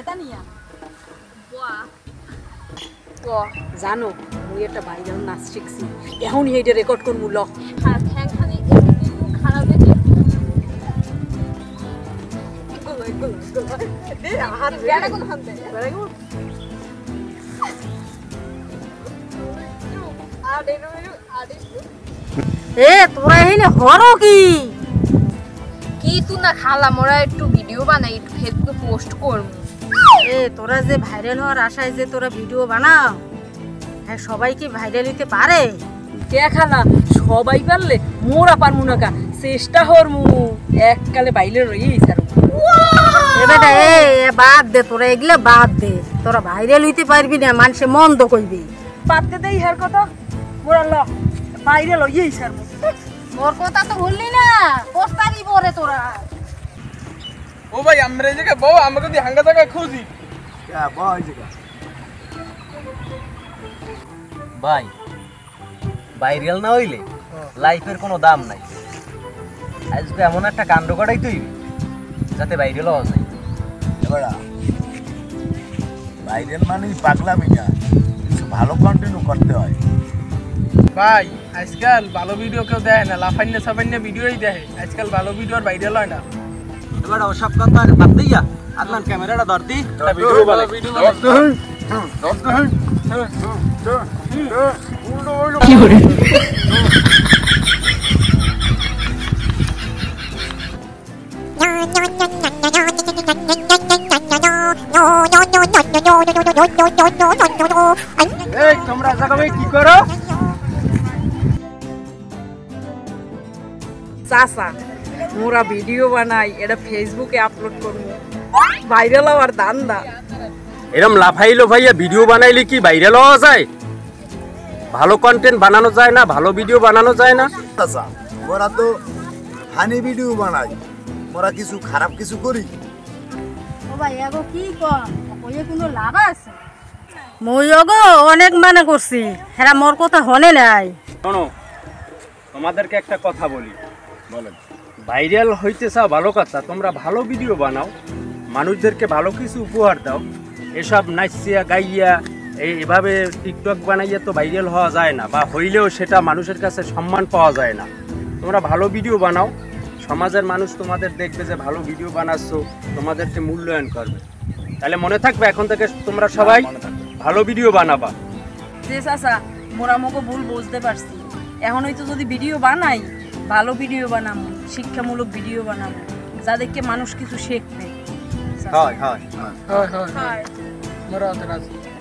শয়তানিয়া বাহ জানো মুই একটা ভাইরাল নাচ শিখছি এখন এইটা রেকর্ড করমু ল আর ঠ্যাংখানি একটু খারাপ দেখে বেড়া কোন হাতে এ তোরা এইনে হরো কি কি তুই না খালা মোরা একটু ভিডিও বানাই একটু ফেসবুকে পোস্ট করব এ তোরা যে ভাইরাল হওয়ার আশায় যে তোরা ভিডিও বানাও হ্যাঁ সবাই কি ভাইরাল হইতে পারে দেখা না সবাই পারলে মোরা পারমু না কা চেষ্টা হরমু এককালে বাইলে রইই স্যার এবারে এ বাদ দে তোরা এগুলা বাদ দে তোরা ভাইরাল হইতে পারবি না মানুষে মন্দ কইবি বাদ দে দেই হার কথা মোরা ল ভাইরাল হইই স্যার মোর কথা তো ভুললি না পোস্টারই পরে তোরা ও ভাই আমরা এই জায়গায় বউ আমাকে দি হাঙ্গা জায়গা খুঁজি ভাই ভাইরাল না হইলে লাইফের কোনো দাম নাই আজকে এমন একটা কাণ্ড করাই তুই যাতে ভাইরাল হওয়া যায় এবারা ভাইরাল মানেই পাগলামি না কিছু ভালো কন্টিনিউ করতে হয় ভাই আজকাল ভালো ভিডিও কেউ দেয় না লাফাইনা সাফাইনা ভিডিওই দেয় আজকাল ভালো ভিডিও আর ভাইরাল হয় না এবার ওসব কথা বাদ দিয়া আদনান ক্যামেরাটা ধরতি ভিডিও বানাই কি করে এই তোমরা জায়গায় কি করো চাচা মোরা ভিডিও বানাই এটা ফেসবুকে আপলোড করবো ভাইরাল হওয়ার দান্দা এরম লাফাই লোফাইয়া ভিডিও বানাইলে কি ভাইরাল হওয়া যায় ভালো কন্টেন্ট বানানো যায় না ভালো ভিডিও বানানো যায় না আচ্ছা ওরা তো ফানি ভিডিও বানাই ওরা কিছু খারাপ কিছু করি ও ভাই এগো কি কম ওই কোনো লাভ আছে মই ওগো অনেক মানে করছি হেরা মোর কথা হনে নাই শোনো তোমাদেরকে একটা কথা বলি বলেন ভাইরাল হইতে চাও ভালো কথা তোমরা ভালো ভিডিও বানাও মানুষদেরকে ভালো কিছু উপহার দাও এসব নাচিয়া গাইয়া এভাবে টিকটক বানাইয়া তো ভাইরাল হওয়া যায় না বা হইলেও সেটা মানুষের কাছে সম্মান পাওয়া যায় না তোমরা ভালো ভিডিও বানাও সমাজের মানুষ তোমাদের দেখবে যে ভালো ভিডিও বানাচ্ছ তোমাদেরকে মূল্যায়ন করবে তাহলে মনে থাকবে এখন থেকে তোমরা সবাই ভালো ভিডিও বানাবা যে চাচা মোরা মকে ভুল বুঝতে পারছি এখন হয়তো যদি ভিডিও বানাই ভালো ভিডিও বানাবো শিক্ষামূলক ভিডিও বানাবো যা দেখে মানুষ কিছু শিখবে হয় হয় হয় হয় হয় মোরা তো রাজি